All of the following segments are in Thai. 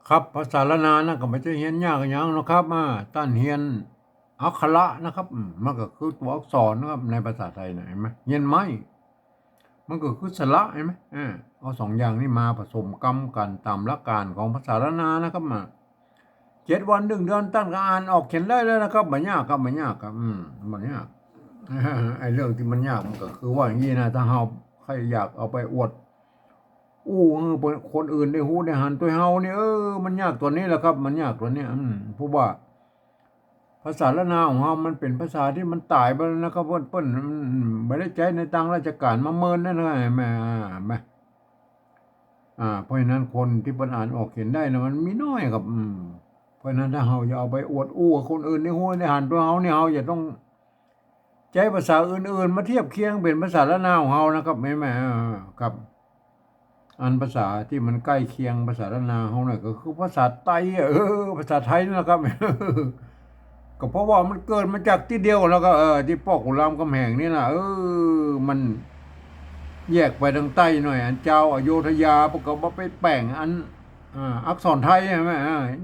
ครับภาษาละนานะก็ไม่ใช่เฮียนยากอย่างนะครับต้านเฮียนอักขระนะครับมันก็คือตัวอักษรนะครับในภาษาไทยนะเห็นไหมเฮียนไม้มันก็คือสระเห็นไหมเอาสองอย่างนี้มาผสมกันตามหลักการของภาษาละนานะครับ7 วัน1 เดือนตั้งก็อ่านออกเขียนได้เลยนะครับไม่ยากครับไม่ยากครับมันยากไอ้เรื่องที่มันยากมันก็คือว่าอย่างนี้นะถ้าเราใครอยากเอาไปอวด คนอื่นได้ฮู้ได้หันตัวเฮานี่มันยากตัวนี้แหละครับมันยากตัวนี้เพราะว่าภาษาละนาของเฮามันเป็นภาษาที่มันตายไปแล้วนะครับเปิ้นบ่ได้ใจในทางราชการมาเมินนั่นนะแม่เพราะฉะนั้นคนที่เพิ่นอ่านออกเขียนได้นะมันมีน้อยครับเพราะฉะนั้นถ้าเฮาจะเอาไปอวดกับคนอื่นได้ฮู้ได้หันตัวเฮานี่เฮาจะต้องใช้ภาษาอื่นๆมาเทียบเคียงเป็นภาษาละนาของเฮานะครับแม่ครับ ภาษาที่มันใกล้เคียงภาษาล้านนาเขาหน่อยก็คือภาษาไทยภาษาไทยนั่นแหละครับก็เพราะว่ามันเกิดมาจากที่เดียวแล้วก็ที่พ่อขุนรามคำแหงนี่นะมันแยกไปทางใต้หน่อยอันเจ้าอโยธยาพวกเขามาไปแป่งอันอักษรไทยใช่ไหม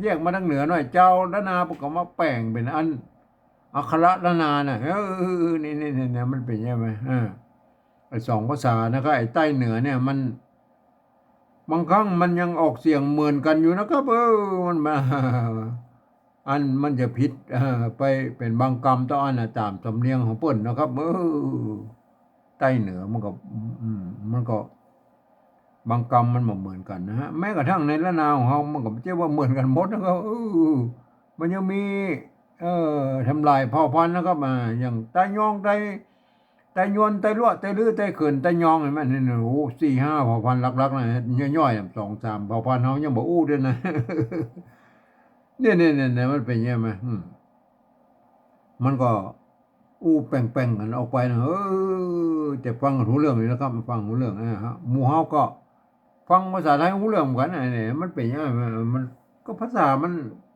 แยกมาทางเหนือหน่อยเจ้าล้านนาพวกเขามาแป่งเป็นอันอักขระล้านนาน่ะนี่มันเป็นยังไงไอ้สองภาษานะครับไอ้ใต้เหนือเนี่ยมันบางครั้งมันยังออกเสียงเหมือนกันอยู่นะครับมันมาอันมันจะผิดไปเป็นบางกรรมต่ออันตามสำเนียงของเปิ้นนะครับใต้เหนือมันก็มันก็บางกรรมมันบ่เหมือนกันนะฮะแม้กระทั่งในละนาวของเฮามันก็ไม่ใช่ว่าเหมือนกันหมดนะครับมันยังมีทำลายเผ่าพันธุ์นะครับอย่างไต้ยองไต้ยวนไต้ลั่วไต้ลื้อไต้เขินไต้ยองเห็นไหมนี่โอ้4-5เผ่าพันธุ์หลักๆนะย่อยๆ2-3เผ่าพันธุ์เฮายังบ่ด้วยนะเนี่ยมันเป็นยังไงมันก็แป่งๆกันออกไปนะแต่ฟังรู้เรื่องอยู่นะครับฟังรู้เรื่องฮะหมู่เฮาก็ฟังภาษาไทยรู้เรื่องเหมือนกันเนี่ยมันเป็นยังไงมันก็ภาษามัน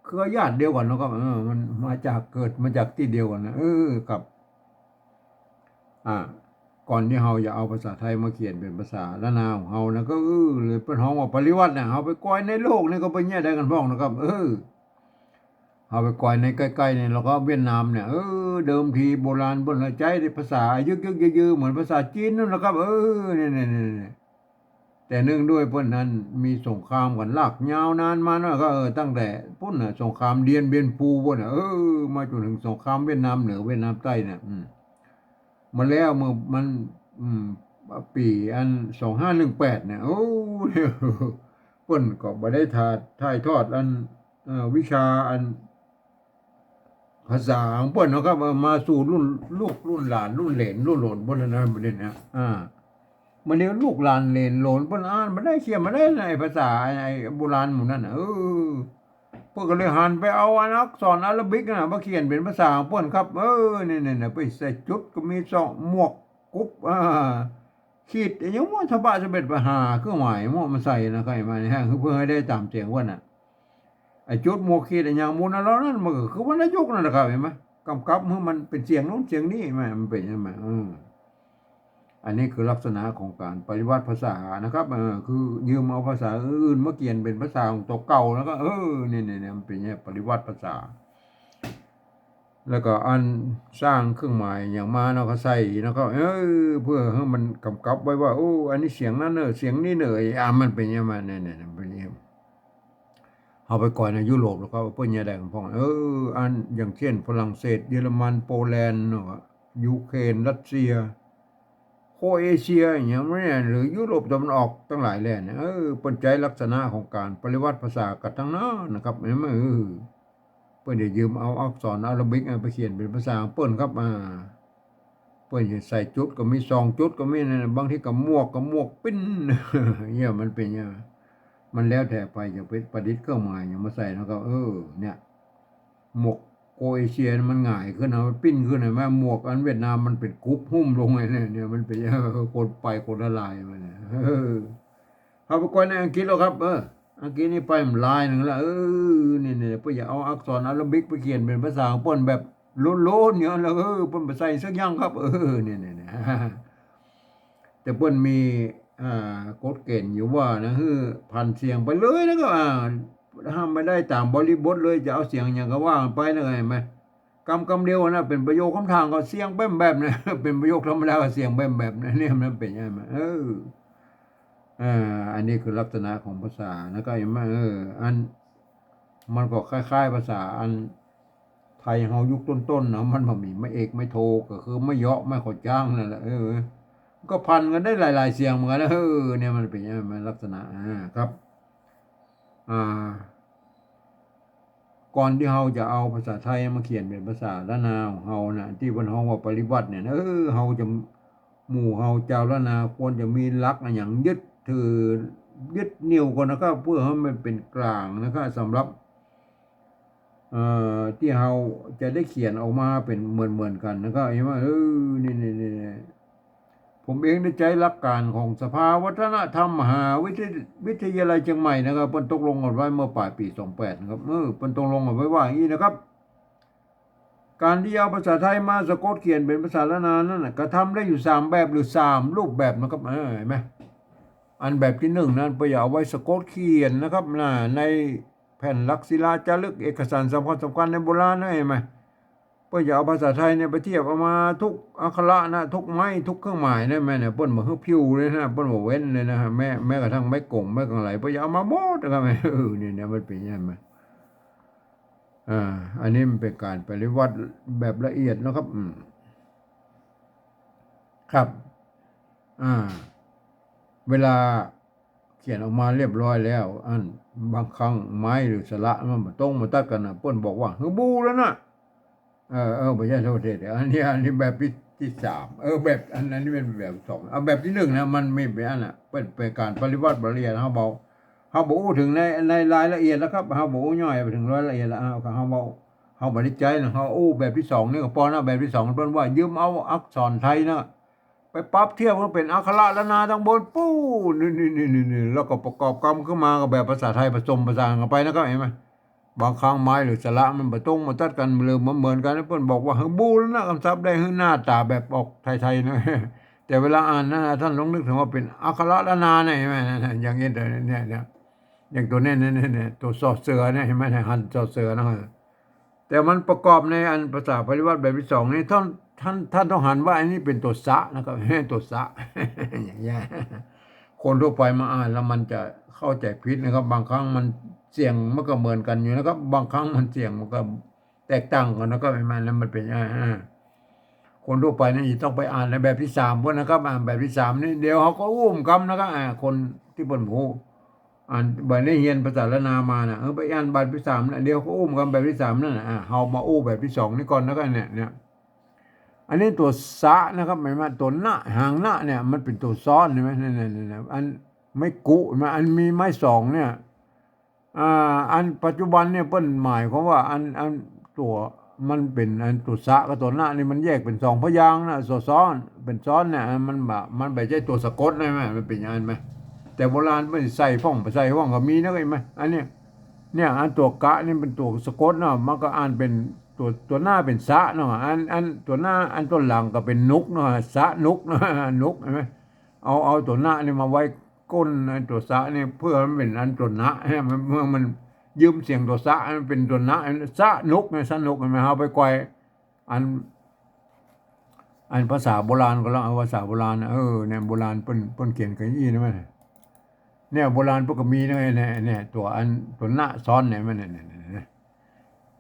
เครือญาติเดียวกันเนาะครับมันมาจากเกิดมาจากที่เดียวกันนะกับอ่าก่อนที่เฮาจะเอาภาษาไทยมาเขียนเป็นภาษาละนาวของเฮานะก็เลยเป็นเฮาว่าปริวัติเนี่ยเฮาไปก้อยในโลกนี่ก็เป็นแย่ได้กันพ้องนะครับเอาไปก่อยในใกล้ๆเนี่ยแล้วก็เวียดนามเนี่ยเดิมทีโบราณบนละใจในภาษายึกยือเหมือนภาษาจีนนั่นแหละครับเนี่ยแต่เนื่องด้วยเพิ่นนั้นมีสงครามกันลากยาวนานมาเนาะก็ตั้งแต่พุ่นน่ะสงครามเดียนเบียนปูพุ่นน่ะมาจนถึงสงครามเวียดนามเหนือเวียดนามใต้เนี่ยมาแล้วเมื่อมันอืมปีอัน2518เนี่ยเพิ่นก็บ่ได้ถ่ายทอดอันวิชาอัน ภาษาของเปิ้นเนาะครับมาสู่รุ่นลูกรุ่นหลานรุ่นเหลนรุ่นโหลนเพิ่นนะประเด็นนะมันเรียกลูกหลานเหลนโหลนเพิ่นอ่านบ่ได้เขียนบ่ได้ในภาษาไอ้โบราณหมู่นั้นน่ะเพิ่นก็เลยหันไปเอาอักษรอาหรับิกน่ะมาเขียนเป็นภาษาของเพิ่นครับนี่ๆๆไปใส่จุดก็มีสองหมวกกุ๊บขีดอิหยังว่าทบะสะเบ็ดไปหาเครื่องหมายมั่วมาใส่นะใครมาเนี่ยคือเพื่อให้ได้ตามเสียงว่าน่ะ ไอ้จุดโมขีดไอ้อย่างมูลนั้นแล้วนั่นมันก็คือว่านายกนั่นแหละครับเห็นไหมกำกับเมื่อมันเป็นเสียงโน้นเสียงนี้ไหมมันเป็นยังไงอันนี้คือลักษณะของการปฏิวัติภาษานะครับคือยืมเอาภาษาอื่นมาเขียนเป็นภาษาของตัวเก่าแล้วก็เนี่ยมันเป็นเนี่ยปฏิวัติภาษาแล้วก็อันสร้างเครื่องหมายอย่างมาเนาะก็ใส่แล้วก็เพื่อให้มันกำกับไว้ว่าอันนี้เสียงนั้นเนอะเสียงนี้เนอะมันเป็นยังไงเนี่ยเป็นยังไง เอาไปก่อนในยุโรปแล้วก็เปิ้นยาแดงพ่องอันอย่างเช่นฝรั่งเศสเยอรมันโปแลนด์เนาะยูเครนรัสเซียโครเอเชียอย่างเงี้ยเนี่ยหรือยุโรปตะวันออกทั้งหลายแหล่เนี่ยเปิ้นใจลักษณะของการปริวัติภาษากันทั้งนั้นนะครับเห็นไหมเปิ้นได้ยืมเอาอักษรอาหรับิกไปเขียนเป็นภาษาของเปิ้นครับเปิ้นสิใส่จุดก็มี2จุดก็มีนั่นน่ะบางทีก็มวกปิ้นเนี่ยมันเป็นอย่างมันแล้วแต่ไปจะไปประดิษฐ์เครื่องหมายอย่างมาใส่แล้วก็เนี่ยหมวกโครเอเชียมันง่ายขึ้นนะมันปิ้นขึ้นเห็นไหมหมวกอันเวียดนามมันเป็นกรุ๊ปหุ้มลงไงเนี่ยมันเป็นคนไปคนละลายมันเนี่ยเอาไปก่อนในอังกฤษแล้วครับอังกฤษนี่ไปมันลายหนึ่งแล้วเนี่ยเพื่ออย่าเอาอักษรอาหรับิกไปเขียนเป็นภาษาของเปิ้นแบบโล้นๆเนี่ยแล้วเปิ้นไปใส่สักอย่างครับเนี่ยแต่เปิ้นมีกฎเกณฑ์อยู่ว่านะพันเสียงไปเลยแล้วก็ ห้ามไม่ได้ตามบริบทเลยจะเอาเสียงอย่างก็ว่ากันไปนะไงไหมคำเดียวนะเป็นประโยคคำทางก็เสียงแบมนะเป็นประโยคธรรมดาก็เสียงแบมนะเนี่ยมันเป็นยังไงไหมอันนี้คือลักษณะของภาษาแล้วก็เห็นไหมอันมันก็คล้ายๆภาษาอันไทยเฮายุคต้นๆนะมันบ่มีไม่เอกไม่โทก็คือไม่เยาะไม่ขอจ้างนั่นแหละก็พันกันได้หลายๆเสียงเหมือนกันนะเนี่ยมันเป็นยังไงมันลักษณะครับอ่าก่อนที่เฮาจะเอาภาษาไทยมาเขียนเป็นภาษาละนาของเฮานะที่วันเฮาว่าปริวัติเนี่ยเฮาจะหมู่เฮาเจ้าละนาควรจะมีหลักอย่างยึดถือยึดเหนี่ยวก่อนนะครับเพื่อให้มันเป็นกลางนะครับสำหรับที่เฮาจะได้เขียนออกมาเป็นเหมือนกันนะครับเห็นไหมนี่ผมเองได้ใจหลักการของสภาวัฒนธรรมมหาวิทยาลัยเชียงใหม่นะครับเพิ่นตกลงกันไว้เมื่อปลายปี28นะครับเพิ่นตกลงกันไว้ว่าอย่างนี้นะครับการที่เอาภาษาไทยมาสะกดเขียนเป็นภาษาละนานนั่นกระทำได้อยู่3แบบหรือ3รูปแบบนะครับเห็นไหมอันแบบที่1นั้นเพื่อเอาไว้สะกดเขียนนะครับในแผ่นหลักศิลาจารึกเอกสารสำคัญในโบราณนะเห็นไหมเพื่อจะเอาภาษาไทยเนี่ยไปเทียบเอามาทุกอักขระนะทุกไม้ทุกเครื่องหมายนะแม่เนี่ยเปิ้นบ่ฮู้พิวเลยนะเปิ้นบ่เว้นเลยนะฮะแม้กระทั่งไม้กงไม้กังไหลเพื่อจะเอามาหมดนะครับเนี่ยมันเป็นยังไงอันนี้มันเป็นการปฏิวัติแบบละเอียดนะครับครับเวลาเขียนออกมาเรียบร้อยแล้วอันบางครั้งไม้หรือสระมันบ่ตรงมาตัดกันนะเปิ้นบอกว่าบูแล้วนะไม่ใช่โทษเดี๋ยวอันนี้แบบที่3แบบอันนั้นนี่เป็นแบบ2เอาแบบที่1นะมันไม่เป็นอันน่ะเป็นการปฏิวัติละเอียดเฮาบอกถึงในรายละเอียดแล้วครับเฮาบอกย่อยไปถึงรายละเอียดแล้วเฮาบ่ได้ใจนะเฮาแบบที่2นี่ก็พอนะแบบที่2เพิ่นว่ายืมเอาอักษรไทยนะไปปรับเทียบก็เป็นอักขระละนาทั้งบนปู้นี่แล้วก็ประกอบกรรมขึ้นมากับแบบภาษาไทยผสมผสานกันไปนะครับเห็นไหมบางครั้งไม้หรือสระมันบ่ตรงมาตัดกันเลยเหมือนกันเพิ่นบอกว่าบูแล้วนะคำศัพท์ได้หน้าตาแบบออกไทยๆนะแต่เวลาอ่านนะท่านลองนึกถึงว่าเป็นอักขระละนาเนี่ยเห็นไหมอย่างนี้เนี่ยอย่างตัวนี้ตัวสอเสือเนี่ยเห็นไหมหันสอเสือนะแต่มันประกอบในอันภาษาปริวัติแบบที่2นี่ท่านต้องหันว่าอันนี้เป็นตัวสะนะครับตัวสะอย่างเงี้ยคนทั่วไปมาอ่านแล้วมันจะเข้าใจผิดนะครับบางครั้งมันเสียงมันก็เหมือนกันอยู่นะครับบางครั้งมันเสียงมันก็แตกต่างกันนะครับแล้วมันเป็นคนทั่วไปนี่ต้องไปอ่านในแบบที่3พวกนะครับอ่านแบบที่3นี่เดี๋ยวเขาก็คำนะครับคนที่เปิ้นฮู้อ่านบ่ได้เรียนภาษาละนามาน่ะไปอ่านแบบที่3น่ะเดี๋ยวเขาคำแบบที่3นั่นน่ะเฮามาแบบที่2นี่ก่อนแล้วกันเนี่ยอันนี้ตัวสะนะครับหมายว่าตัวหน้าหางหน้าเนี่ยมันเป็นตัวซ้อนใช่ไหมเนี่ยอันไม่กุมาอันมีไม้2เนี่ยอันปัจจุบันเนี่ยเปิ้นหมายความว่าอันตัวมันเป็นอันตัวสะกับตัวหน้านี่มันแยกเป็น2พยางค์นะซ้อนเป็นซ้อนเนี่ยมันไม่ใช่ตัวสะกดได้ไหมมันเป็นอย่างนั้นไหมแต่โบราณไม่ใส่พ่องไปใส่ห้องก็มีนะเห็นไหมอันเนี้ยเนี่ยอันตัวกะนี่เป็นตัวสะกดเนาะมันก็อ่านเป็นตัวหน้าเป็นสะเนาะอันตัวหน้าอันตัวหลังก็เป็นนุกเนาะสะนุกเนาะนุกเห็นไหมเอาตัวหน้านี่มาไว้ก้นตัวสะนี่เพื่อมันเป็นอันตัวนะเมื่อมันยืมเสียงตัวสะมันเป็นตัวนะสะนุกเนี่ยสะนุกเห็นไหมเอาไปไกวอันภาษาโบราณก็แล้วเอาภาษาโบราณเนี่ยโบราณเปิ้นเขียนกันอย่างนี้นะมันเนี่ยโบราณพวกก็มีนะเนี่ยตัวหน้าซ้อนเนี่ยมันเนี่ย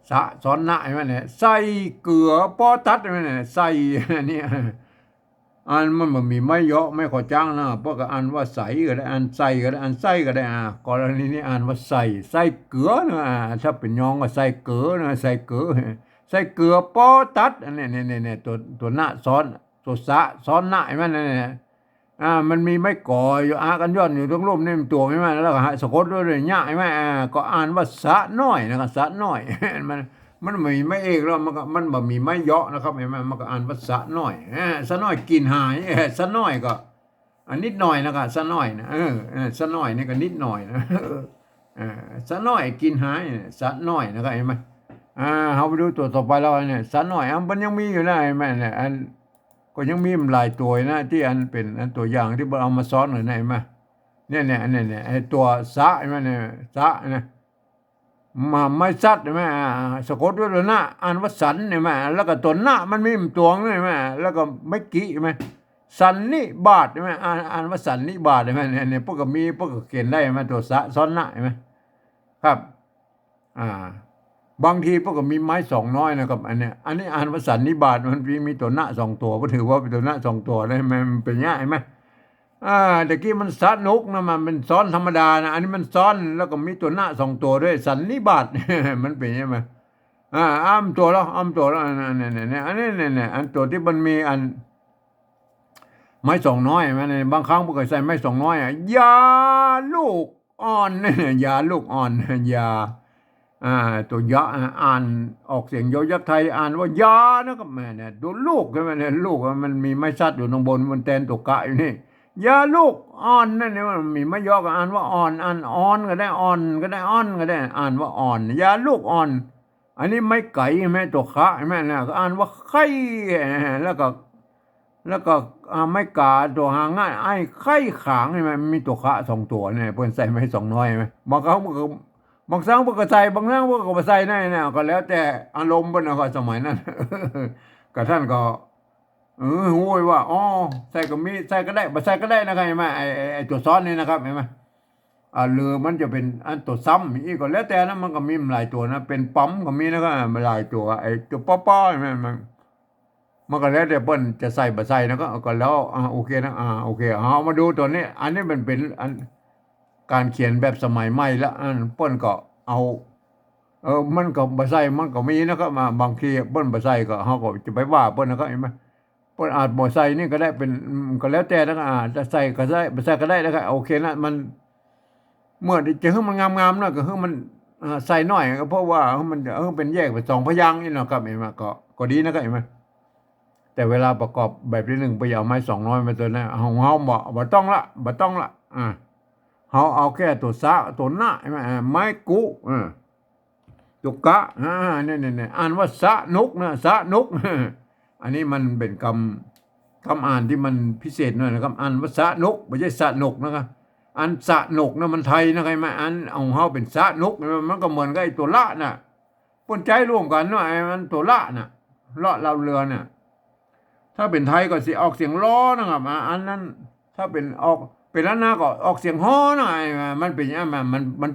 สะซ้อนหน้าใช่ไหมเนี่ยใส่เกลือปอตัดใช่ไหมเนี่ยใส่เนี่ยอันมันมีไม่เยอะไม่ขอจ้างนะเพราะก็อ่านว่าใส่ก็ได้อ่านใส่ก็ได้อ่านใส่ก็ได้กรณีนี้อ่านว่าใส่เกลือนะถ้าเป็นยองก็ใส่เกลือนะใส่เกลือปอตัดเนี่ยตัวหน้าซ้อนตัวสะซ้อนหน้าใช่ไหมเนี่ยมันมีไม่ก่ออยู่กันย้อนอยู่ตรงรูปนี่ตัวใช่ไหมแล้วก็สะกดด้วยเนี่ยใช่ไหมก็อ่านว่าสะน้อยนะครับสะน้อยมันมีไม่เอกแล้วมันบ่มีไม่เยาะนะครับเห็นไหมมันก็อ่านว่าสะน้อยสะน้อยกินหายสะน้อยก็นิดหน่อยนะครับสะน้อยนะสะน้อยนี่ก็นิดหน่อยนะสะน้อยกินหายสะน้อยนะครับเห็นไหมเราไปดูตัวต่อไปแล้วเนี่ยสะน้อยมันยังมีอยู่นะเห็นไหมเนี่ยก็ยังมีหลายตัวนะที่อันเป็นอันตัวอย่างที่เอามาซ้อนหน่อยนะเห็นไหมเนี่ยไอ้ตัวสะเห็นไหมเนี่ยสะนะ มาไม้ซัดใช่ไหมสะกดด้วยตัวหน้าอ่านว่าสันใช่ไหมแล้วก็ตัวหน้ามันมีตัวใช่ไหมแล้วก็ไม่กี่ใช่ไหมสันนิบาตใช่ไหมอ่านว่าสันนิบาตใช่ไหมเนี่ยพวกก็มีพวกก็เขียนได้ใช่ไหมตัวสะซ้อนหน้าใช่ไหมครับอ่าบางทีพวกก็มีไม้สองน้อยนะครับอันนี้อ่านว่าสันนิบาตมันมีตัวหน้าสองตัวก็ถือว่าเป็นตัวหน้าสองตัวได้ไหมมันเป็นง่ายไหม อ่าตะกี้มันสนุกนะมันเป็นซ้อนธรรมดานะอันนี้มันซ้อนแล้วก็มีตัวหน้าสองตัวด้วยสันนิบาต มันเป็นยังไงอ้ามตัวแล้วอ้ามตัวแล้วอันนี้อันตัวที่มันมีอันไม้สองน้อยมันบางครั้งพวกก็ใส่ไม้สองน้อยยาลูกอ่อนเนี่ยยาลูกอ่อนยาอ่าตัวยะอ่านออกเสียงยอยักษ์ไทยอ่านว่ายานะครับแม่เนี่ยตัวลูกใช่ไหมเนี่ยลูกมันมีไม้ซัดอยู่ตรงบนมันแทนตัวกะอยู่นี่ ยาลูกอ่อนนั่นเนี่ยมันมีไม่ยอกอ่านว่าอ่อนอ่านอ่อนก็ได้อ่อนก็ได้อ่อนก็ได้อ่านว่าอ่อนยาลูกอ่อนอันนี้ไม่ไก่แม่ตัวคะแม่เนี่ยก็อ่านว่าไข่แล้วก็แล้วก็ไม่กาตัวหางง่ายไอ้ไข่ขางใช่ไหมมีตัวคะสองตัวเนี่ยเพิ่นใส่ไม่สองน้อยไหมบางครั้งบางครั้งพวกก็ใส่บางครั้งพวกก็ไม่ใส่แน่เนี่ยก็แล้วแต่อารมณ์เพิ่นนะก็สมัยนั้นก็ท่านก็ โอ้ยว่าอ๋อใส่ก็มีใส่ก็ได้บ่ใส่ก็ได้นะครับเห็นไหมไอ้ตัวซ้อนนี่นะครับเห็นไหมหรือมันจะเป็นอันตัวซ้ำอีกก็แล้วแต่นะมันก็มีหลายตัวนะเป็นปั๊มก็มีนะครับหลายตัวไอ้ตัวป้อๆเห็นไหมมันก็แล้วแต่เปิ้นจะใส่บ่ใส่นะก็แล้วโอเคนะโอเคเอามาดูตัวนี้อันนี้มันเป็นอันการเขียนแบบสมัยใหม่ละอันเปิ้นก็เอามันก็บ่ใส่มันก็มีนะครับมาบางทีเปิ้นบ่ใส่ก็เฮาก็จะไปว่าเปิ้นนะครับเห็นไหม เพิ่นอาจบ่ใส่นี่ก็ได้เป็นก็แล้วแต่นะจะใส่ก็ได้บ่ใส่ก็ได้นะครับโอเคนะมันเมื่อจะให้มันงามๆนะก็ให้มันใส่น้อยก็เพราะว่าให้มันเป็นแยกเป็นสองพยางค์นี่เนาะครับเห็นไหมก็ดีนะครับเห็นไหมแต่เวลาประกอบแบบที่หนึ่งไปเอาไม้สองน้อยมาตัวนั้นเฮาบ่ต้องละบ่ต้องละเฮาเอาแค่ตัวซะตัวหน้าใช่ไหมไม้กุตุกะนี่อ่านว่าสะนุกนะสะนุกอันนี้มันเป็นคำอ่านที่มันพิเศษหน่อยนะครับอ่านว่าสะนุกไม่ใช่สะนุกนะครับอันสะนุกนะมันไทยนะครับมาอันเอาเฮาเป็นสะนุกมันก็เหมือนกับไอ้ตัวละน่ะปนใจร่วมกันเนาะไอ้มันตัวละน่ะละเราเรือน่ะถ้าเป็นไทยก็สิออกเสียงล้อนะครับอันนั้นถ้าเป็นออกเป็นล้านนาก็ออกเสียงฮ้อหน่อยมันเป็นอย่างนั้นมัน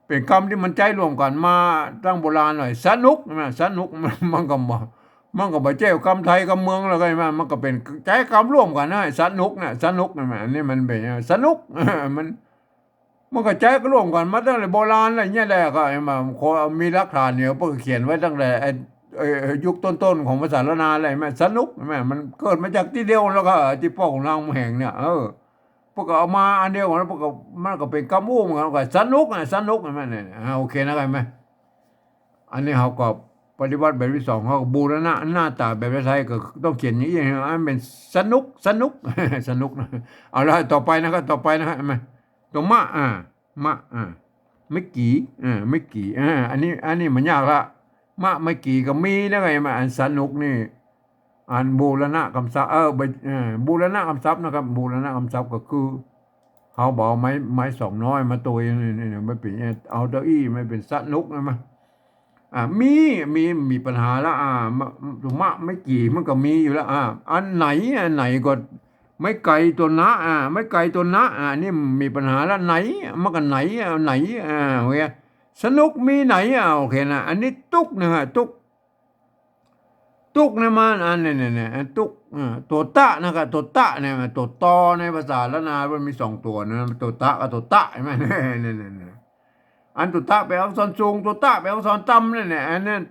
เป็นคำที่มันใจร่วมกันมาตั้งโบราณหน่อยสนุกนะสนุกมันก็บอก มันก็บ่เจ้าคำไทยคำเมืองแล้วก็มันก็เป็นใจคำร่วมกันนะสนุกนะสนุกนะอันนี้มันเป็นสนุกมันมันก็ใจก็ร่วมกันมาตั้งแต่โบราณอะไรเงี้ยแหละก็มามีหลักฐานเนี่ยพวกเขียนไว้ตั้งแต่ยุคต้นๆของภาษาละนาอะไรแม่สนุกแม่มันเกิดมาจากที่เดียวแล้วก็ที่พ่อของนางแห่งเนี่ยพวกก็เอามาอันเดียวกันพวกก็มันก็เป็นคำอู้เหมือนกันก็สนุกนะสนุกนะแม่เนี่ยโอเคนะครับแม่อันนี้เขาก็ปฏิบัติแบบที่สองเขาก็บูรณะหน้าตาแบบไทยก็ต้องเขียนอย่างนี้อันเป็นสนุกสนุกนะเอาละต่อไปนะครับต่อไปนะฮะมาตัวมะไม่กี่ไม่กี่อันนี้มันยากละไม่กี่ก็มีนะไงมาอันสนุกนี่อันบูรณะคำศัพท์บูรณะคำศัพท์นะครับบูรณะคำศัพท์ก็คือเขาบอกไม้สองน้อยมาตัวนี่ไม่เป็นเอาเต้าอี้ไม่เป็นสนุกนะมั้ย มีปัญหาแล้วถูกมะไม่กี่มันก็มีอยู่แล้วอันไหนก็ไม่ไกลตัวนะไม่ไกลตัวนะนี่มีปัญหาแล้วไหนมันก็ไหนโอเคสนุกมีไหนโอเคนะอันนี้ตุกนะฮะตุกนะมันอันนี่ตุกตัวตะนะครับตัวตะเนี่ยตัวตอในภาษาละนามันมีสองตัวนะตัวตะกับตัวตะใช่ไหมนี่อันตุตะไปเอาซอนสูงตุตะไปเอาซอนต่ำนั่นแหละอันนั้น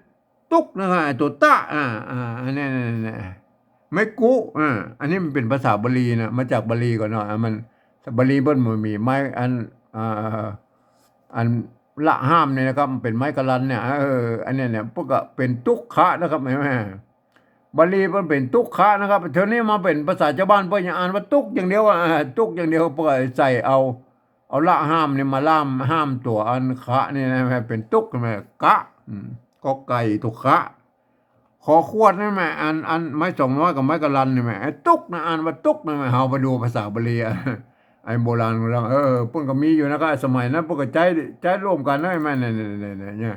ตุกนะฮะตุตะอันนี้ไม่กุอันนี้มันเป็นภาษาบาลีนะมาจากบาลีก่อนเนาะมันบาลีเบิ้ลมันมีไม้อันละห้ามเนี่ยนะครับมันเป็นไม้กะลันเนี่ยอันนี้เนี่ยพวกก็เป็นตุกขะนะครับแม่บาลีมันเป็นตุกขะนะครับเท่านี้มาเป็นภาษาชาวบ้านเพิ่นยังอ่านว่าตุกอย่างเดียวตุกอย่างเดียวเพื่อใส่เอาละห้ามเนี่ยมาล่ามห้ามตัวอันคะนี่นะเป็นตุกไหมกะก็ไก่ตุกคะขอขวดนี่ไหมอันไม้สองน้อยกับไม้กะลันนี่ไหมไอ้ตุกนะอ่านว่าตุกนี่ไหมเฮาไปดูภาษาบาลี ไอ้โบราณของเราเพิ่นก็มีอยู่นะครับสมัยนั้นเพิ่นก็ใจร่วมกันนะไอ้แม่เนี่ย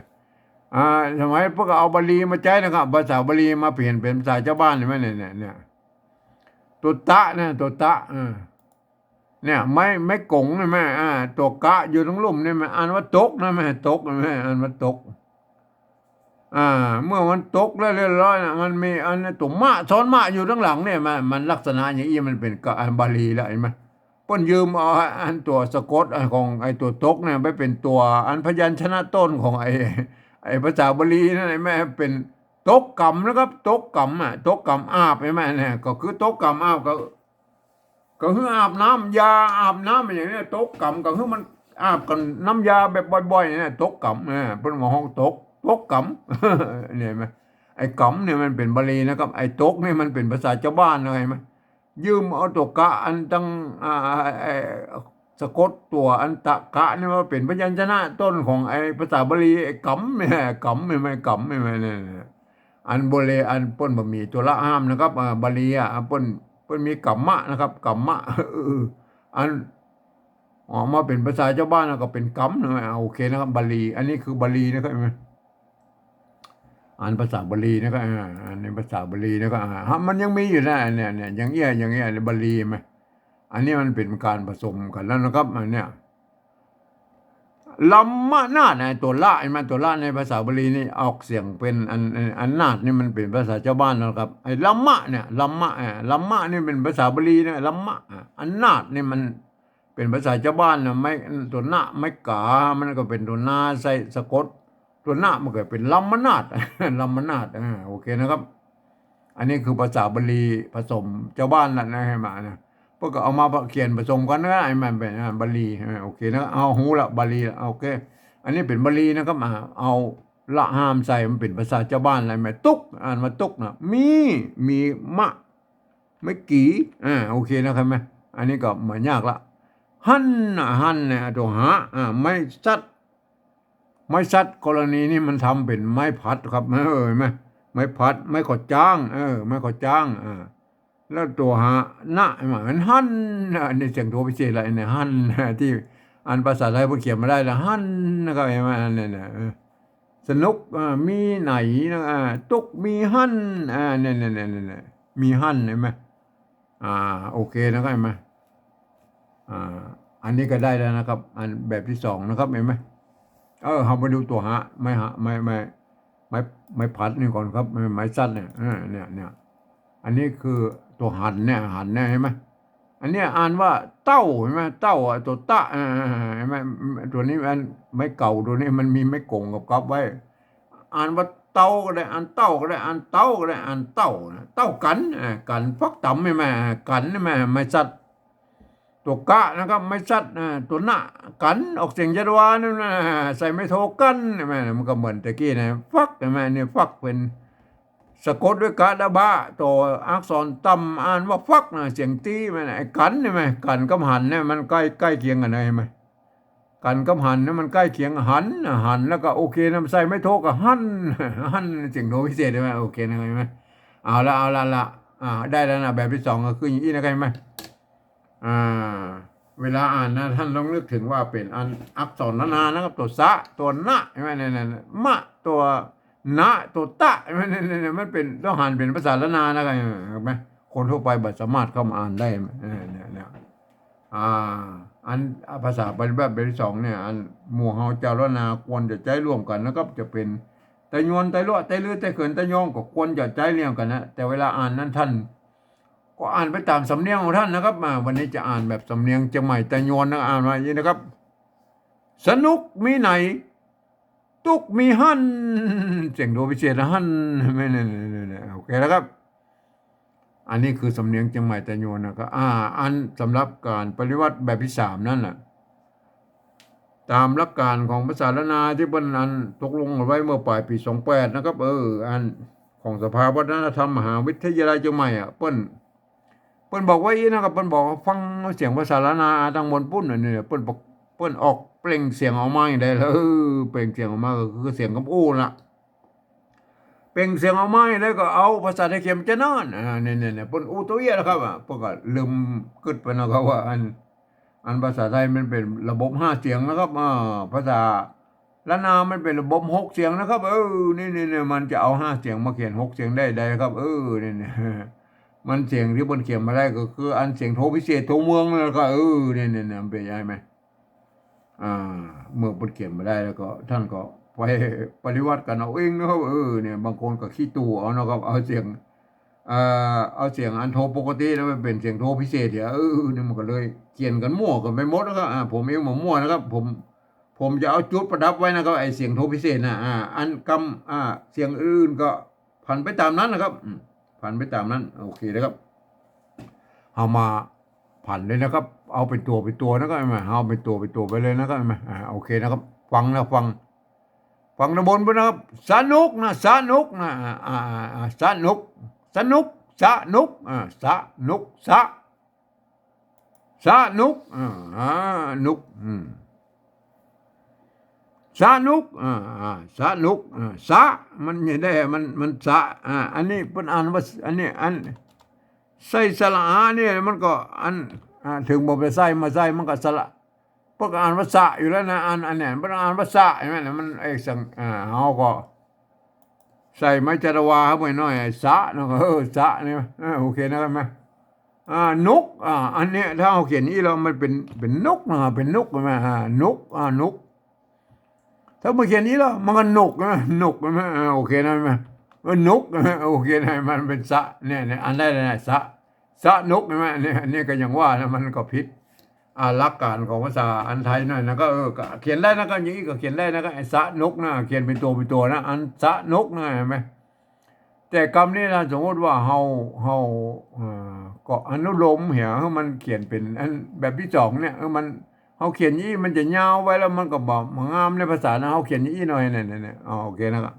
อ่าสมัยเพิ่นก็เอาบาลีมาใช้นะครับภาษาบาลีมาเปลี่ยนเป็นภาษาชาวบ้านเห็นไหมเนี่ยตัวตะนะตัวตะเนี่ยไม่กงใช่ไหมตัวกะอยู่ตรงลุ่มเนี่ยมันอ่านว่าตกนะแม่ตกนะแม่อ่านว่าตกอ่าเมื่อมันตกแล้วเรียบร้อยนะมันมีอันตัวมะซ้อนมะอยู่ข้างหลังเนี่ยมันลักษณะอย่างนี้มันเป็นกะอันบาลีแล้วเห็นไหมเพิ่นยืมเอาอันตัวสะกดของไอ้ตัวตกเนี่ยไปเป็นตัวอันพยัญชนะต้นของไอ้ภาษาบาลีนั่นไอ้แม่เป็นตกกำนะครับตกกำตกกำอาบใช่ไหมเนี่ยก็คือตกกำอาบก็คืออาบน้ำยาอาบน้ำอย่างนี้ตกกำก็คือมันอาบกันน้ำยาแบบบ่อยๆเนี่ยตกกำเพิ่นมาห้องตกกำเนี่ยไหมไอ้กำเนี่ยมันเป็นบาลีนะครับไอ้ตกเนี่ยมันเป็นภาษาชาวบ้านเลยไหมยืมเอาตัวกะอันตั้งไอ้สะกดตัวอันตะกะนี่ว่าเป็นพยัญชนะต้นของไอ้ภาษาบาลีไอ้กำเนี่ยกำไม่กำไม่เนี่ยอันโบเลอันป้นบะหมี่ตัวละห้ามนะครับบาลีป้นมีกัมมะนะครับกัมมะอันออกมาเป็นภาษาชาวบ้านแล้วก็เป็นกัมนะโอเคนะครับบาลีอันนี้คือบาลีนะครับอ่านภาษาบาลีนะครับอ่านในภาษาบาลีนะครับมันยังมีอยู่นะเนี่ยอย่างเงี้ยในบาลีไหมอันนี้มันเป็นการผสมกันแล้วนะครับอันเนี้ยลัมมะนาดตัวละไอ้มันตัวละในภาษาบาลีนี่ออกเสียงเป็นอันนาดนี่มันเป็นภาษาชาวบ้านนะครับไอ้ลัมมะเนี่ยลัมมะนี่เป็นภาษาบาลีนะลัมมะอันนาดนี่มันเป็นภาษาชาวบ้านนะไม่ตัวหน้าไม่กามันก็เป็นตัวหน้าใส่สะกดตัวหน้ามันก็เป็นลัมมะนาดลัมมะนาดโอเคนะครับอันนี้คือภาษาบาลีผสมชาวบ้านนั่นนะให้มานะพวกก็เอามาเขียนผสมกันนะไอ้มันเป็นบาลีโอเคนะเอาหูละบาลีโอเคอันนี้เป็นบาลีนะครับเอาละห้ามใส่มันเป็นภาษาชาวบ้านอะไรไหมตุกอ่านมาตุกนะมีมะไม่กี่โอเคนะครับไหมอันนี้ก็ไม่ยากละหันเนี่ยตัวหาไม่ซัดกรณีนี้มันทำเป็นไม้พัดครับเห็นไหมไม้พัดไม้ขอจ้างไม้ขอจ้างแล้วตัวหาหน้ามันหันในเสียงโทพิเศษอะไรเนี่ยหันที่อ่านภาษาไทยเพิ่งเขียนมาได้แล้วหันนะครับเห็นไหมเนี่ยสนุกมีไหนนะตุกมีหันเนี่ยมีหันเห็นไหมโอเคนะครับเห็นไหมอันนี้ก็ได้แล้วนะครับอันแบบที่สองนะครับเห็นไหมเรามาดูตัวหาไม่พัดนี่ก่อนครับไม้สั้นเนี่ยอันนี้คือตัวหันเนี่ยเห็นไหมอันนี้อ่านว่าเต้าเห็นไหมเต้าตัวตะเห็นไหมตัวนี้มันไม่เก่าตัวนี้มันมีไม่กงกับไว้อ่านว่าเต้าก็ได้อ่านเต้าก็ได้อ่านเต้าก็ได้อ่านเต้ากันฟักต่ำใช่ไหมกันใช่ไหมไม่สัตว์ตัวกะนะครับไม่ชัดตัวหน้ากันออกเสียงยัดวานั่นนะใส่ไม่โทกันใช่ไหมมันก็เหมือนตะกี้นะฟักใช่ไหมเนี่ยฟักเป็นสะกดด้วยกะดาบะตัวอักษรต่ำอ่านว่าฟักนะเสียงตีมันไอ้กันใช่ไหมกันกับหันเนี่ยมันใกล้เคียงกันใช่ไหมกันกับหันเนี่ยมันใกล้เคียงหันแล้วก็โอเคนะใส่ไม่โทก็หันเสียงโทพิเศษใช่ไหมโอเคนะใช่ไหมเอาละได้แล้วนะแบบที่สองก็คืออย่างนี้นะใช่ไหมเวลาอ่านนะท่านต้องนึกถึงว่าเป็นอักษรนานะครับตัวสะตัวนะใช่ไหมเนี่ยมะตัวนะตัวตะใช่ไหมเนี่ยมันเป็นต้องอ่านเป็นภาษาละนานะครับเห็นไหมคนทั่วไปบัดสามารถเข้ามาอ่านได้เนี่ยอันภาษาปฏิบัติแบบที่สองเนี่ยอันหมู่เฮาเจ้าละนาควรจะใจร่วมกันนะครับจะเป็นไตยวนไตลั่วไตลือไตเขินไตยองก็ควรจะใจเรียงกันนะแต่เวลาอ่านนั้นท่านก็อ่านไปตามสำเนียงของท่านนะครับวันนี้จะอ่านแบบสำเนียงเชียงใหม่แต่โยนนะอ่านมาอย่างนี้นะครับสนุกมีไหนตุกมีหันเสียงโดพิเศษหันไม่เนี่ยโอเคแล้วครับอันนี้คือสำเนียงเชียงใหม่แต่โยนนะครับอันสำหรับการปฏิวัติแบบที่สามนั่นแหละตามหลักการของภาษาละนาที่บรรนันตกลงไว้เมื่อปลายปี28นะครับอันของสภาวัฒนธรรมมหาวิทยาลัยเชียงใหม่เปิ้นบอกว่าอีนะครับเปิ้นบอกฟังเสียงภาษาละนาทางบนปุ้นเนี่ยเปิ้นออกเปล่งเสียงออกมาอย่างใดแล้วเปล่งเสียงออกมาก็คือเสียงคำพูดล่ะเปล่งเสียงออกมาแล้วก็เอาภาษาไทยเข็มจะนอนเนี่ยเปิ้นตัวเอียนะครับเปิ้นก็ลืมกึดไปนะครับว่า อันภาษาไทยมันเป็นระบบ5 เสียงนะครับภาษาละนามันเป็นระบบ6 เสียงนะครับนี่มันจะเอา5 เสียงมาเขียน6 เสียงได้ครับนี่มันเสียงที่บนเขียนมาได้ก็คืออันเสียงโทพิเศษโทเมืองแล้วก็นี่มันเป็นยังไงไหมเมื่อบนเขียนมาได้แล้วก็ท่านก็ไปปฏิวัติกันเอาเองนะครับเนี่ยบางคนก็ขี้ตู่เอานะครับเอาเสียงอันโทปกติแล้วมันเป็นเสียงโทพิเศษเนี่ยนี่มันก็เลยเขียนกันมั่วกันไปหมดนะครับผมเองมามั่วนะครับผมจะเอาจุดประดับไว้นะครับไอเสียงโทพิเศษนะอันเสียงอื่นก็ผันไปตามนั้นนะครับผันไปตามนั้นโอเคนะครับเอามาผันเลยนะครับ เอาเป็นตัวนะครับเอาเป็นตัวไปเลยนะครับโอเคนะครับฟังนะฟังนะบนนะครับสนุกนะสนุกนะสนุกสนุกสนุกสนุกสนุกนุกสนุกสนุกสะมันยังได้มันสะอันนี้เป็นอ่านว่าอันนี้ใส่สระเนี่ยมันก็ถึงบอกไปใส่มาใส่มันก็สระพวกอ่านภาษาอยู่แล้วนะอันเนี่ยมันอ่านภาษาใช่ไหมมันสั่งเขาก็ใส่ไม้จารวาเข้าไปหน่อยสะนะสะเนี่ยโอเคนะครับไหมนกอันนี้ถ้าเราเขียนนี้เรามันเป็นนกนะเป็นนกใช่ไหมนกนกถ้ามาเขียนนี้แล้วมันก็นกนะนกใช่ไหมโอเคนะไหมนกโอเคนะมันเป็นสะเนี่ยอันได้เลยนะสะนกใช่ไหมเนี่ยก็อย่างว่านะมันก็ผิดหลักการของภาษาอันไทยหน่อยนะก็เขียนได้นะก็อย่างนี้ก็เขียนได้นะก็สะนกนะเขียนเป็นตัวนะอันสะนกนะเห็นไหมแต่คำนี้นะสมมติว่าเฮาก็อนุโลมเหี่ยมันเขียนเป็นอันแบบที่สองเนี่ยมันเฮาเขียนยี่มันจะยาวไว้แล้วมันก็บอกงามในภาษานะเฮาเขียนยี่หน่อยเนี่ยโอเคนะครับ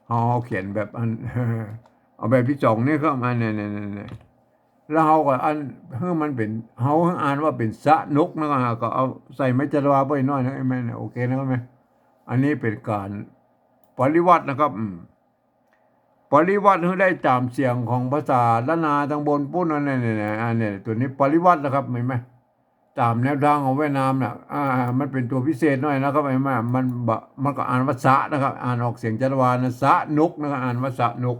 เฮาเขียนแบบอันเอาแบบที่สองนี่ก็มาเนี่ยแล้วเฮาก็อันมันเป็นเฮาอ่านว่าเป็นสะนกนะก็เอาใส่ไม้จรวาไปหน่อยนะแม่โอเคนะครับแม่อันนี้เป็นการปริวัตินะครับปริวัติให้ได้ตามเสียงของภาษาละนาทางบนปุ้นนั่นเนี่ยตัวนี้ปริวัตินะครับเห็นไหมตามแนวทางของเวียดนามเนี่ยมันเป็นตัวพิเศษหน่อยนะครับเห็นไหมมันก็อ่านว่าสะนะครับอ่านออกเสียงจารวานะสะนกนะครับอ่านว่าสะนก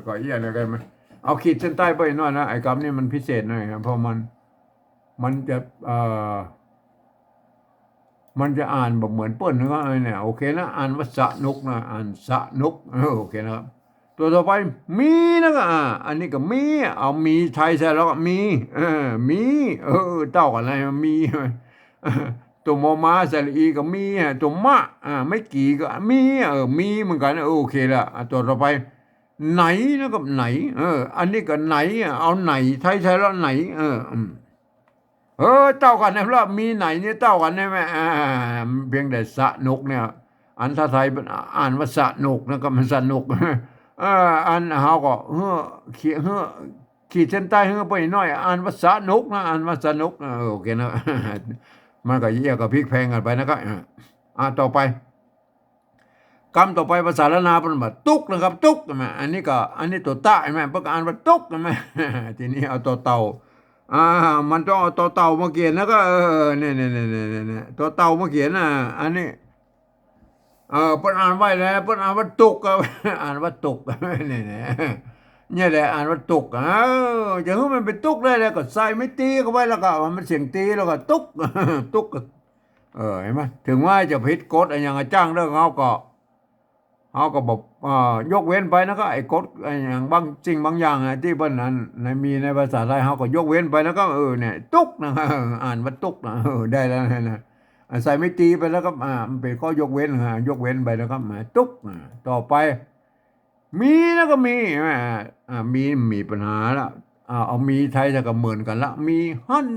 ก็เยี่ยเลยกันไหมเอาขีดเส้นใต้ไปหน่อยนะไอ้คำนี้มันพิเศษหน่อยครับเพราะมันจะอ่านแบบเหมือนเปิ้ลนะครับเนี่ยโอเคนะอ่านว่าสะนกนะอ่านสะนกโอเคนะครับตัวต่อไปมีนะครับอันนี้ก็มีเอามีไทยใช่แล้วก็มีมีเต้ากันอะไรมีตัวมอมาสระอีก็มีตัวมะไม่กี่ก็มีมีเหมือนกันโอเคละตัวต่อไปไหนนะครับไหนอันนี้ก็ไหนเอาไหนไทยใช่แล้วไหนเต้ากันนะครับมีไหนเนี่ยเต้ากันใช่ไหมเพียงแต่สะนกเนี่ยอันถ้าไทยอ่านว่าสะนกนะครับมันสะนกอันเฮาก็ขีดเส้นใต้ไปหน่อยอ่านภาษานุกนะอ่านภาษานุกโอเคนะมันก็เยี่ยกับพริกแพงกันไปนะครับต่อไปคำต่อไปภาษาละนาเป็นแบบตุกนะครับตุกนะอันนี้ตัวตะใช่ไหมประกาศว่าตุกใช่ไหมทีนี้เอาตัวเต่ามันต้องเอาตัวเต่ามาเขียนแล้วก็เนี่ยตัวเต่ามาเขียนอันนี้เพิ่นอ่านไว้แล้วเพิ่นอ่านว่าตุกอ่านว่าตุกเนี่ยแหละอ่านว่าตุกจะให้มันเป็นตุกได้แล้วก็ใส่ไม่ตีเข้าไว้แล้วก็มันเสียงตีแล้วก็ตุกตุกเห็นไหมถึงว่าจะผิดกฎอย่างจ้างเรื่องเขาก็บอกยกเว้นไปนะครับไอ้กฎอย่างบางสิ่งบางอย่างที่เพิ่นนั้นมีในภาษาไทยเขาก็ยกเว้นไปแล้วก็เนี่ยตุกนะอ่านว่าตุกนะได้แล้วนะใส่ไม่ตีไปแล้วก็มันเป็นข้อยกเว้นยกเว้นไปแล้วก็ตุกต่อไปมีแล้วก็มีปัญหาแล้วเอามีไทยจะก็เหมือนกันละมีหั่น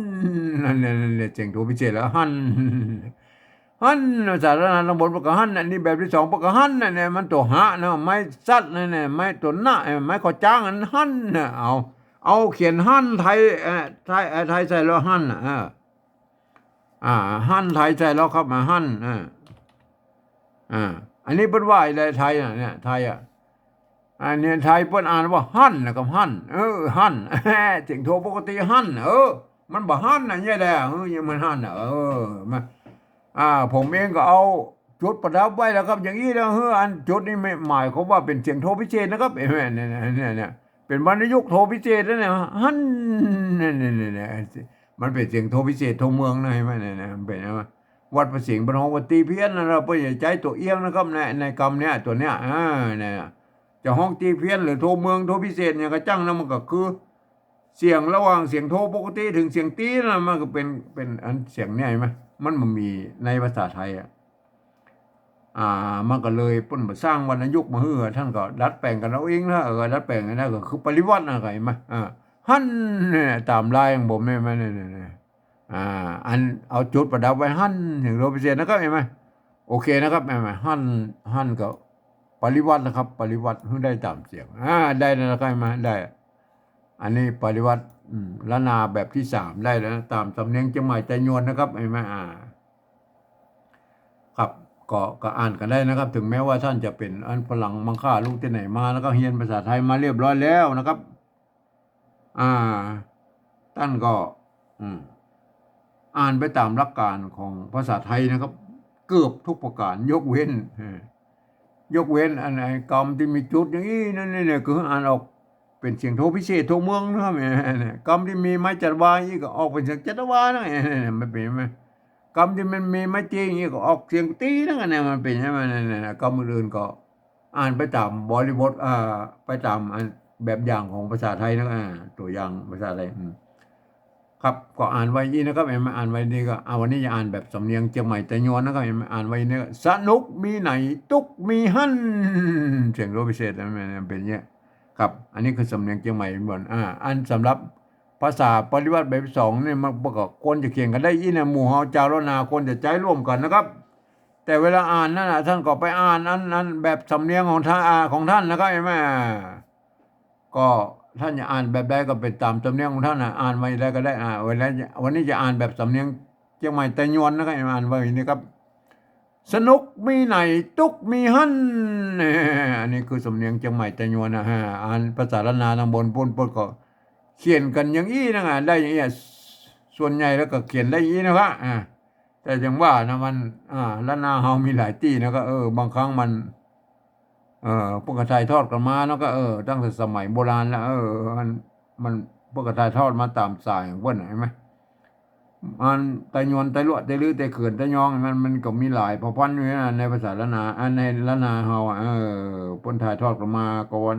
นั่นเนี่ยเจ๋งตัวพิเศษแล้วหั่นสารนาทั้งบนปกหั่นอันนี้แบบที่สองปกหั่นเนี่ยมันตัวหะนะไม่ซัดเนี่ยไม่ตัวหน้าไม่ขอจ้างอันหั่นเอาเขียนหั่นไทยใส่แล้วหั่นหั่นไทยใช่แล้วครับมาหั่นอันนี้เป็นว่าอะไรไทยเนี่ยไทยอันนี้ไทยเปิ้นอ่านว่าหั่นนะครับหั่นหั่นเสียงโทปกติหั่น มันบ่หันน่ะเนี่ยแหละยังมันหันน่ะมาผมเองก็เอาจุดประดับไว้แล้วครับอย่างนี้นะอันจุดนี้ไม่หมายความว่าเป็นเสียงโทพิเศษนะครับเนี่ยเป็นวรรณยุกต์โทพิเศษนะเนี่ยหันเนี่ยมันเป็นเสียงโทพิเศษโทเมืองนะเห็นไหมเนี่ยมันเป็นนะวัดประสิงห์บรรหงวัดตีเพี้ยนนะเราไปใจตัวเอี้ยงนะครับในกรรมเนี่ยตัวเนี้ยเนี่ยจะห้องตีเพี้ยนหรือโทเมืองโทพิเศษเนี่ยกระจังนะมันก็คือเสียงระหว่างเสียงโทปกติถึงเสียงตีนะมันก็เป็นอันเสียงเนี่ยเห็นไหมมันมีในภาษาไทยมันก็เลยเปิ้นมาสร้างวรรณยุกต์มาเฮือท่านก็ดัดแปลงกันเอาเองนะดัดแปลงกันนะก็คือปริวัตินะไงมาหั่นเนี่ยตามลายของผมเนี่ยอันเอาจุดประดับไว้หั่นอย่างโรพิเศษนะครับเห็นไหมโอเคนะครับเห็นไหมหั่นก็ปริวัตินะครับปริวัติให้ได้ตามเสียงได้นะครับมาได้อันนี้ปริวัติละนาแบบที่3ได้แล้วตามสำเนียงเชียงใหม่ใจยวนนะครับเห็นไหมครับก็อ่านกันได้นะครับ ถึงแม้ว่าท่านจะเป็นอันฝรั่งมังค่าลูกที่ไหนมาแล้วก็เรียนภาษาไทยมาเรียบร้อยแล้วนะครับท่านก็อ่านไปตามหลักการของภาษาไทยนะครับ เกือบทุกประการยกเว้นอันไหนกรรมที่มีจุดอย่างนี้นั่นเนี่ยคืออ่านออกเป็นเสียงโทพิเศษโทเมืองนะครับกรรมที่มีไม้จัดวาอีกก็ออกเป็นเสียงจัดวานะไม่เป็นไหมกรรมที่มันมีไม้ตีอย่างนี้ก็ออกเสียงตีนั่นเนี่ยมันเป็นใช่ไหมเนี่ยกรรมอื่นก็อ่านไปตามบริบทไปตามแบบอย่างของภาษาไทยนะตัวอย่างภาษาไทยครับก็อ่านไว้ยี่นะครับเห็นไหมอ่านไว้นี่ก็วันนี้จะอ่านแบบสำเนียงเชียงใหม่แต่ยวนนะครับเห็นไหมอ่านไว้นี่สนุกมีไหนตุกมีหั่นเสียงโรพิเศษนะมันเป็นเนี้ยครับอันนี้คือสำเนียงเชียงใหม่เป็นบนอันสำหรับภาษาปริวัติแบบ2เนี่ยมันประกอบคนจะเขียนกันได้ยี่นะหมู่เฮาเจ้าล้นาคนจะใจร่วมกันนะครับแต่เวลาอ่านนั่นท่านก็ไปอ่านนั้นแบบสำเนียงของท่านนะครับเห็นไหมก็ท่านจะอ่านแบบใดก็เป็นตามสำเนียงของท่านอ่านไว้ได้ก็ได้วันนี้จะอ่านแบบสำเนียงเชียงใหม่แต่ยวนนะครับอ่านไว้นี่ครับสนุกมีไหนตุกมีหั่นอันนี้คือสำเนียงเชียงใหม่แต่ยวนนะอ่านภาษาล้านนาทางบนปนก็เขียนกันอย่างนี้นะได้อย่างนี้ส่วนใหญ่แล้วก็เขียนได้อย่างนี้นะครับแต่อย่างว่านะมันล้านนาเฮามีหลายที่นะก็บางครั้งมันพวกกระถ่ายทอดกันมาแล้วก็ตั้งแต่สมัยโบราณแล้วมันพวกกระถ่ายทอดมาตามสายของเพิ่นเห็นไหมมันไตยวนไตลวดไตลือไตเขื่อนไตยองมันก็มีหลายเผ่าพันธุ์อยู่นะในภาษาละนาในละนาเฮาเพิ่นถ่ายทอดกันมาก่อน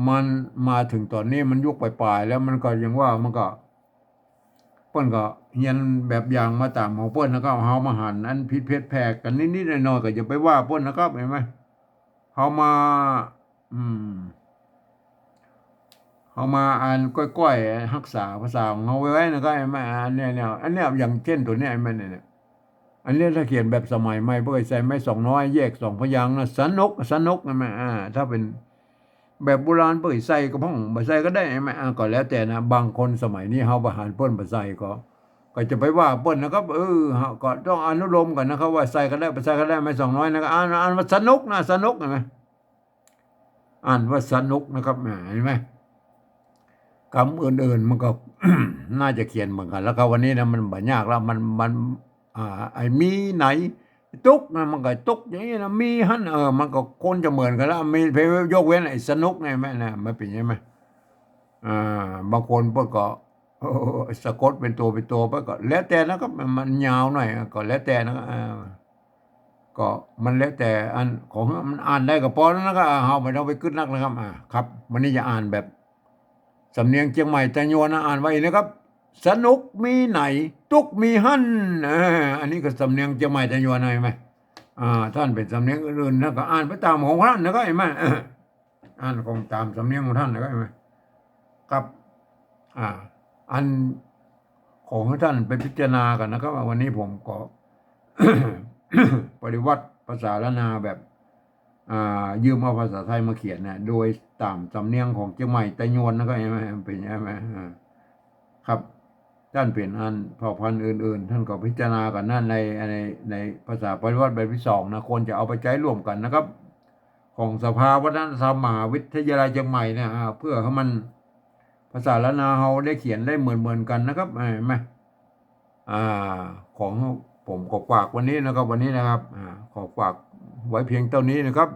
มันมาถึงตอนนี้มันยุคปลายๆแล้วมันก็ยังว่ามันก็เพิ่นก็เรียนแบบอย่างมาตามของเพิ่นแล้วก็เฮามาหันอันผิดเพศแพกกันนิดๆหน่อยๆก็อย่าไปว่าเพิ่นนะครับเห็นไหมเขามาเขามาอ่านก้อยๆรักษาภาษาของเขาไว้นะครับไอ้อันเนี้ยอย่างเช่นตัวเนี้ยไอ้มันเนี่ยอันนี้ถ้าเขียนแบบสมัยใหม่เพื่อใส่ไม่2น้อยแยก2พยางค์นะสนุกไอ้มันถ้าเป็นแบบโบราณเพื่อใส่ก็พ้องบ่ใส่ก็ได้ไอ้มันก็แล้วแต่นะบางคนสมัยนี้เฮาบ่หันเปิ้นบ่ใส่ก็จะไปว่าเปิ้นนะครับก็ต้องอนุโลมกันนะครับว่าใส่ก็ได้บ่ใส่ก็ได้ไม่2น้อยนะก็อ่านว่าสนุกนะสนุกใช่ไหมอ่านว่าสนุกนะครับเห็นไหมคำอื่นๆมันก็ น่าจะเขียนเหมือนกันแล้วก็วันนี้นะมันบ่ยากแล้วมันไอ้มีไหนตุกนะมันก็ตุกอย่างนี้นะมีหั่นมันก็คนจะเหมือนกันแล้วมีเพยกเว้นไอ้สนุกไงแม่นะมันเป็นใช่ไหมบางคนเพิ่นก็สะกดเป็นตัวไปก็แล้วแต่นะครับมันยาวหน่อยก็แล้วแต่นะครับก็มันแล้วแต่อันของมันอ่านได้ก็พอแล้วนะครับเฮาไม่ต้องไปกึดนักนะครับครับวันนี้จะอ่านแบบสำเนียงเชียงใหม่แต่ยวนอ่านไว้นะครับสนุกมีไหนตุกมีหั่นอันนี้ก็สำเนียงเชียงใหม่แต่ยวนเห็นไหมท่านเป็นสำเนียงอื่นๆนะก็อ่านไปตามของท่านนะครับเห็นไหมอ่านของตามสำเนียงของท่านนะครับเห็นไหมครับอันของท่านไปพิจารณากันนะครับวันนี้ผมก็ ปฏิวัติภาษาละนาแบบยืมเอาภาษาไทยมาเขียนนะโดยตามสำเนียงของเชียงใหม่แต่ยวนนะครับใช่ไหมเป็นใช่ไหมครับท่านเปลี่ยนอันเผ่าพันธุ์อื่นๆท่านก็พิจารณากันนั่นในภาษาปฏิวัติแบบที่2นะควรจะเอาไปใช้ร่วมกันนะครับ ของสภาวัฒนธรรมมหาวิทยาลัยเชียงใหม่เนี่ยเพื่อให้มัน ภาษาละนาเฮาได้เขียนได้เหมือนกันนะครับเห็นไหมอ่าของผมขอฝากวันนี้นะครับ วันนี้นะครับขอฝากไว้เพียงเท่านี้นะครับ